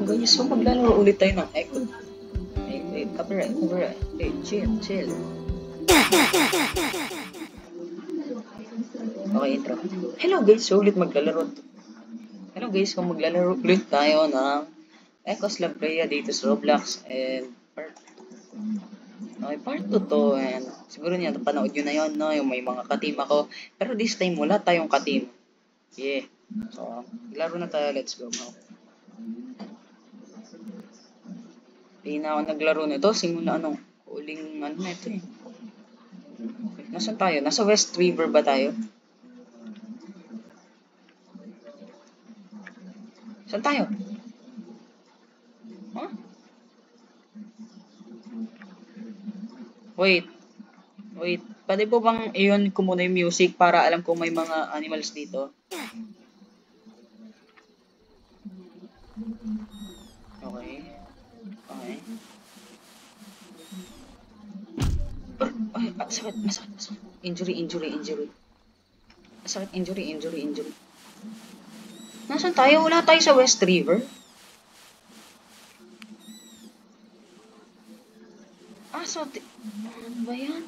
guys, so maglalaro ulit tayo ng Echo. Wait, copyright. Hey, chill. Okay, intro. Hello guys, so ulit maglalaro. Hello guys, kung maglalaro ulit tayo ng Echo's Labrea dito sa Roblox and part 2 to, and siguro niya napanood nyo na yun, no? Yung may mga ka-team ako, pero this time wala tayong ka-team. Yeah. So, laro na tayo, let's go. Hindi na ako naglaro nito, simula anong uling ano na ito eh. Nasaan tayo? Nasa West River ba tayo? Saan tayo? Huh? Wait. Pwede po bang i-on ko muna yung music para alam kung may mga animals dito? Okay. Ay, sakit. Injury. Sakit, injury. Nasaan tayo? Wala tayo sa West River. So, ano ba yan?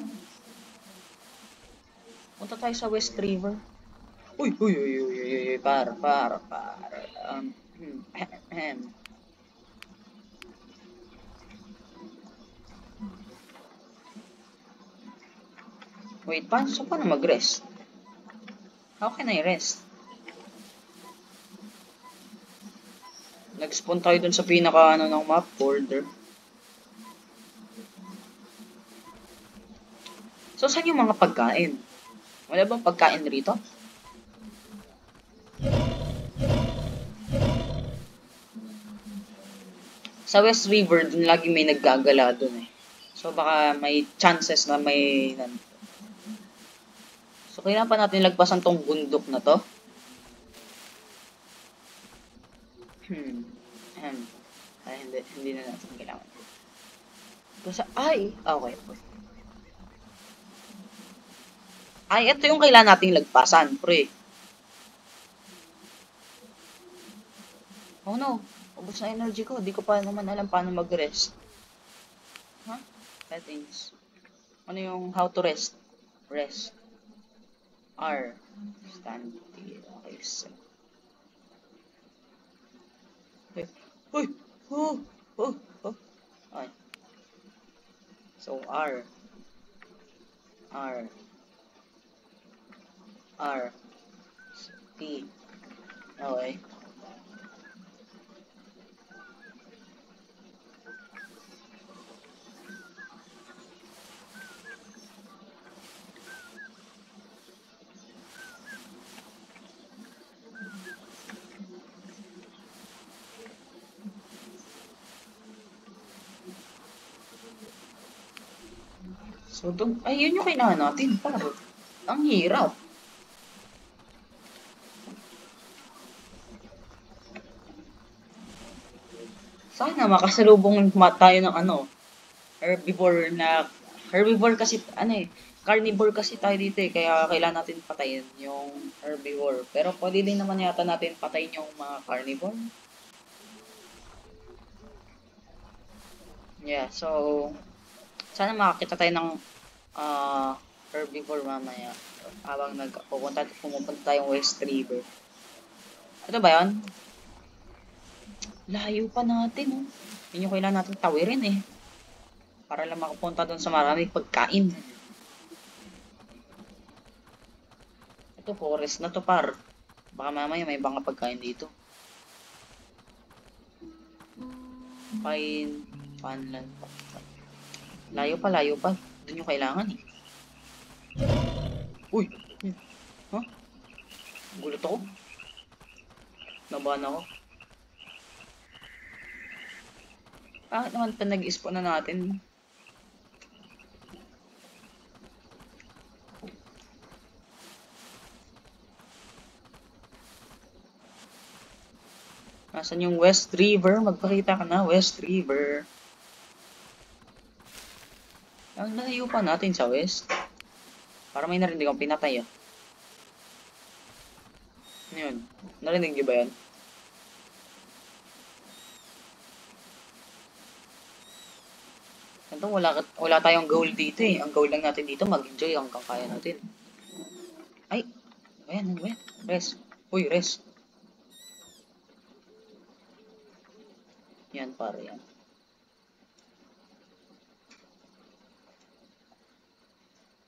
Punta tayo sa West River. Uy, para. Wait, paano mag-rest? How can I rest? Nag-spawn tayo dun sa pinaka ng map folder. So, saan yung mga pagkain? Wala bang pagkain rito? Sa West River, dun lagi may naggagala dun eh. So, baka may chances na may... So, kailangan pa natin lagpasan tong bundok na to. Hindi na natin kailangan. Kasi, okay. Ito yung kailangan nating lagpasan, pre. Oh no, ubos na energy ko. Di ko pa naman alam paano mag-rest. Settings. Ano yung how to rest? Rest. R. Stand. Okay, so. Uy! Okay. So, R. T. Okay. So, yun yung kailangan natin. Parang, ang hirap. Sana makasalubong tayo ng herbivore kasi, carnivore kasi tayo dito eh, kaya kailangan natin patayin yung herbivore. Pero pwede din naman yata natin patayin yung mga carnivore. Yeah, so, sana makakita tayo ng herbivore mamaya habang pumupunta tayong West River. Ito ba yun? Layo pa natin, oh. Yun yung kailangan natin tawirin, eh. Para lang makapunta doon sa maraming pagkain. Ito, forest na to, par. Baka mamaya may mga pagkain dito. Panland. Layo pa. Doon yung kailangan, eh. Uy! Huh? Gulat ako. Nabahan ako. Bakit naman pa nag-spawn na natin? Nasaan yung West River? Magpakita ka na, West River. Ang layo pa natin sa West. Para may narinig akong pinatay, ah. Ano yun? Narinig niyo ba yan? Ito, wala tayong goal dito eh. Ang goal lang natin dito, mag-enjoy hanggang kaya natin. Ay! Ayan, ayan. Rest. Uy, rest. Yan, pare yan.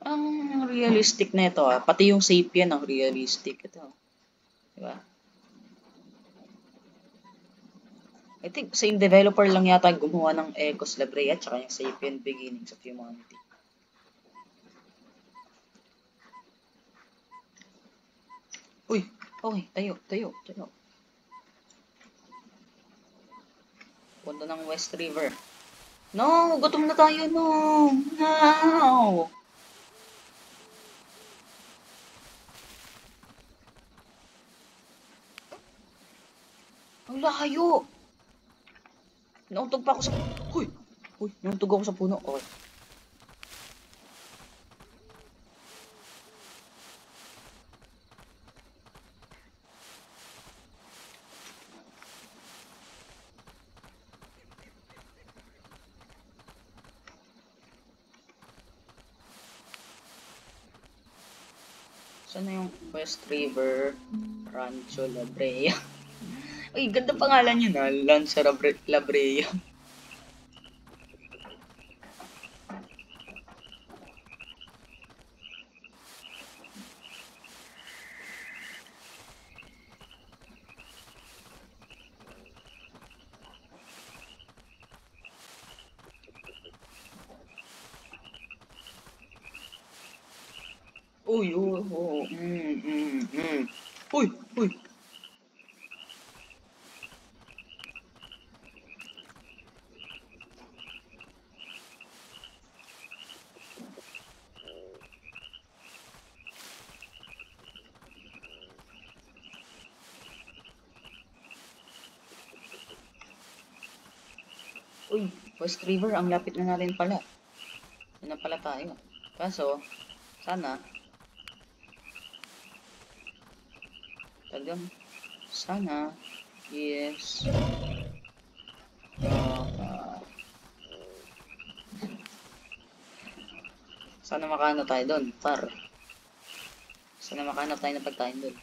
Ang realistic na ito ah. Pati yung Sapien ang realistic ito. Diba? I think same developer lang yata gumawa ng Ecos Labrea at saka yung Sapien Beginnings of Humanity. Uy! Okay, tayo. Punta ng West River. No! Gutom na tayo, no! No! Ang layo! Nauntog pa ako sa... Huy! Nauntog ako sa puno. Okay. Saan na yung West River? Rancho La Brea. Ay, ganda pangalan yun ha. Rancho La Brea. Uy. Uy. Uy, West River, ang lapit na natin pala. Yan na pala tayo. Kaso, sana, sana, yes, sana makaano tayo doon, sana makaano tayo ng pagkain doon.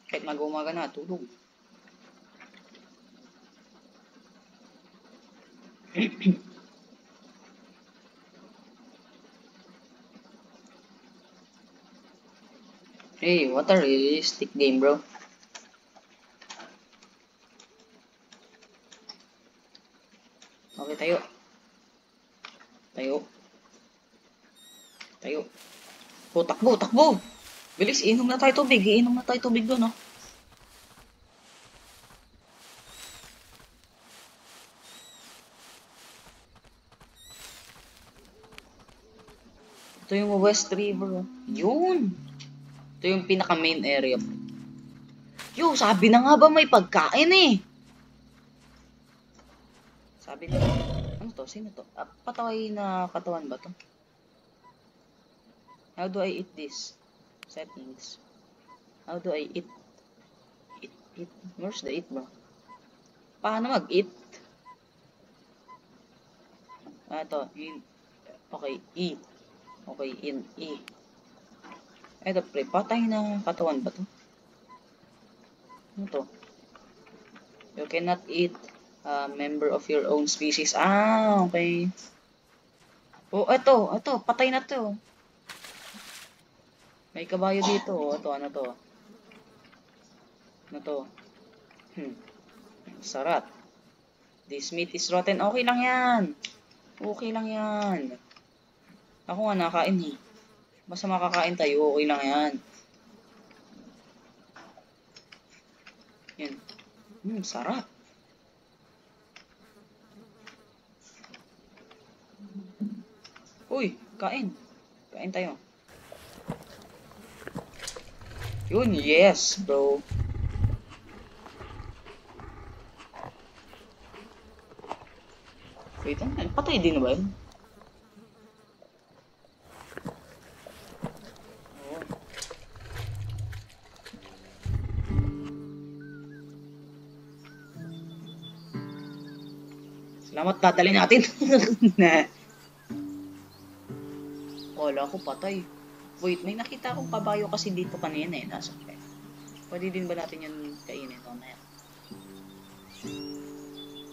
Kahit mag-umaga na, tulog. Hey, what a realistic game, bro. Okay, tayo. Oh, takbo. Bilis, inom na tayo tubig. Iinom na tayo tubig doon, no? Ito yung West River. Yun. Ito yung pinaka main area. Yo, sabi na nga ba may pagkain eh. Sabi na. Ano to? Sino to? Pataway na katawan ba to? How do I eat this? Settings. How do I eat? Eat. Where's the eat, bro? Paano mag-eat? Ito. Okay, E. Okay, in E. Ito, pre. Patay na katawan ba to? Ano to? You cannot eat a member of your own species. Okay. Oh, ito. Patay na to. May kabayo dito. Ito, ano to? Ano to? Sarap. This meat is rotten. Okay lang yan. Ako nga nakain eh. Basta makakain tayo, okay lang yan. Yan. Sarap. Uy, kain. Kain tayo. Yun, yes, bro. Wait, patay din na ba yun? Salamat, dadali natin. Na. Wala ko patay. Wait, may nakita akong kabayo kasi dito kanina eh. Nasa kaya. Pwede din ba natin yan kainin mamaya?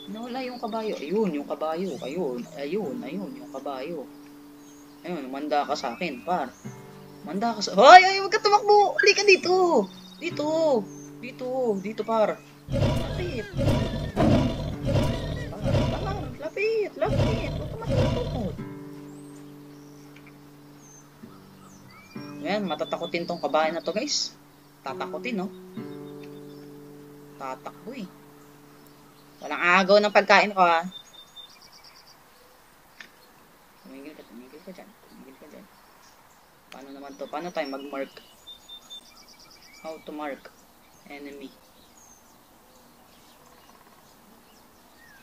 Nawala yung kabayo. Ayun, yung kabayo. Ayun, yung kabayo. Ayun, manda ka sa akin, par. Manda ka sa... Ay, wag ka tumakbo! Halika dito! Dito, par. Lapit. Par, lapit. Huwag ka matatakot. Ayan, matatakotin tong kabayo na to, guys. Tatakotin, no? Tatakbo, eh. Walang agaw ng pagkain ko, ha? Tumigil ka dyan. Paano naman to? Paano tayo mag-mark? How to mark enemy?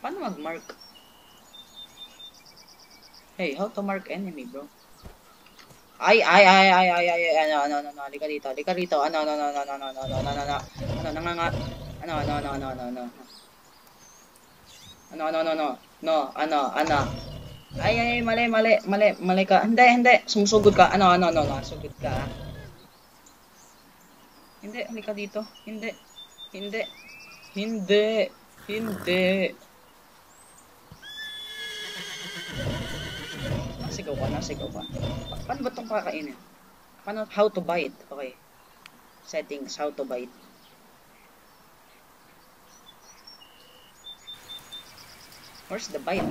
Paano mag-mark? Hey, how to mark enemy, bro? Ay, ano, halika rito. Ano, Ay, mali ka. Hindi, sumusugod ka. Ano, sugod ka. Hindi, halika dito. Hindi. Nasigaw ka. Paano ba itong kakainin? Paano, how to bite? Okay. Settings, how to bite. Where's the bite?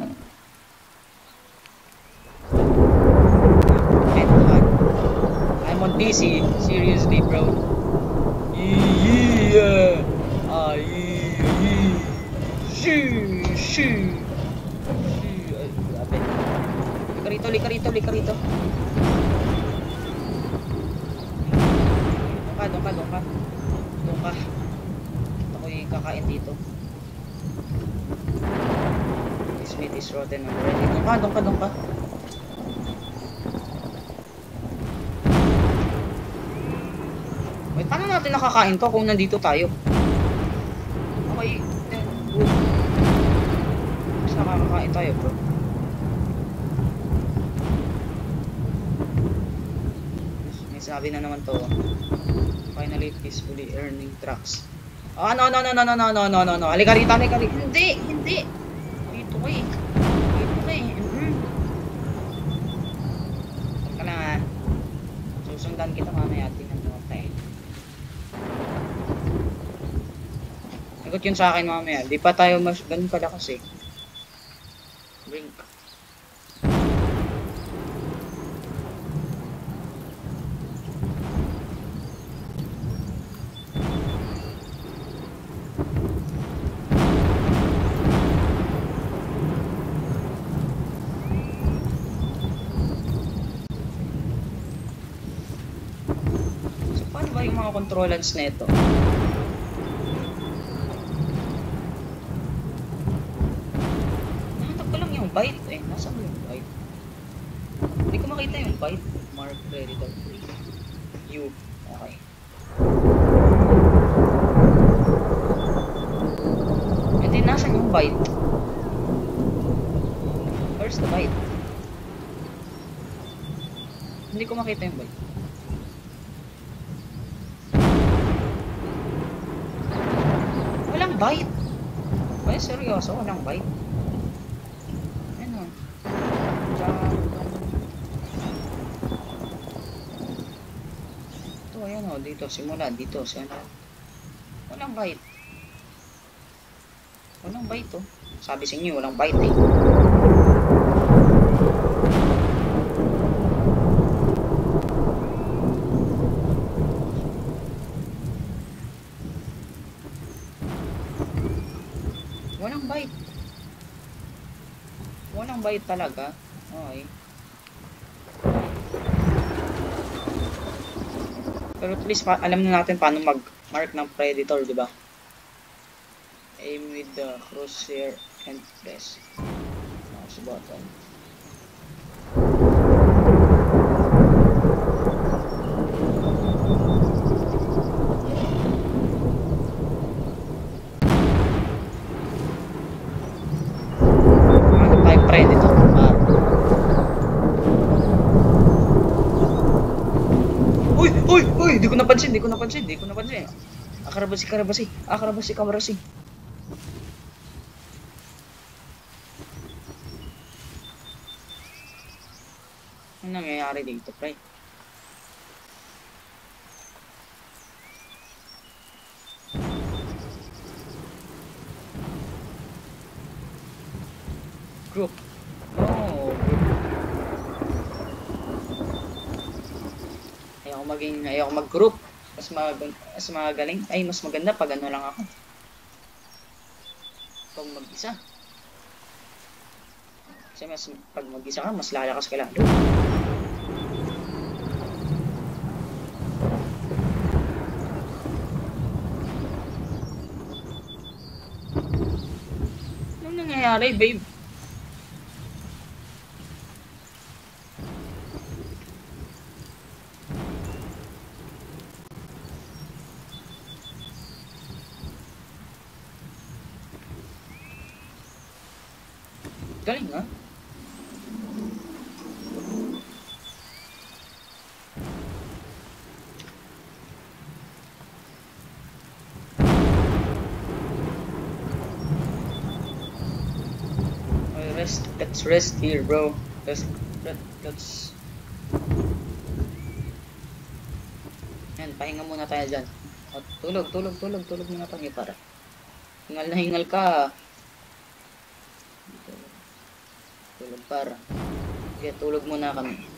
I'm on PC. Seriously, bro. Yeah. Shoo. Lika rito. Doon ka. Ako'y kakain dito. This meat is rotten already. Doon ka. Wait, paano natin nakakain to kung nandito tayo? Okay, then good. Mas nakakakain tayo, bro. Sabi na naman to. Finally peacefully earning tracks. Oh, no. Halika rito. Hindi. Dito ka eh. Halika lang ha. Susundan kita mamaya. Tingnan mo tayo. Ikot yun sa akin mamaya. Di pa tayo mas ganun kalakas eh. Blink. Yung mga controllers nito. Nahanap ko lang yung bite eh. Nasaan yung bite? Hindi ko makita yung bite. Mark Predator 3. U. Okay. And then nasaan yung bite? Where's the bite? Hindi ko makita yung bite. Bite? Ay, seryoso, walang bite. Ano? Ito, ayan o, dito, simula, dito, sana. Walang bite. Walang bite, oh. Sabi sa inyo, walang bite, eh. Walang bite talaga. Okay. Pero at least alam na natin paano mag-mark ng predator, di ba? Aim with the crosshair and press mouse button. di ko napansin, di ko napansin, di ko napansin. Akarabasi, karabasi, akarabasi, kamarasi. Ano nangyayari dito, pre? Group. Oh, group. Ayoko mag-group. Mas magaling. Ay, mas maganda pag ano lang ako. Pag mag-isa. Kasi pag mag-isa ka, mas lalakas ka lalo. Anong nangyayari, babe? Galing, ha? Let's rest here, bro. Let's... Yan, pahinga muna tayo dyan. O, tulog muna tayo para. Hingal na hingal ka. Tulog para. Sige, tulog muna kami.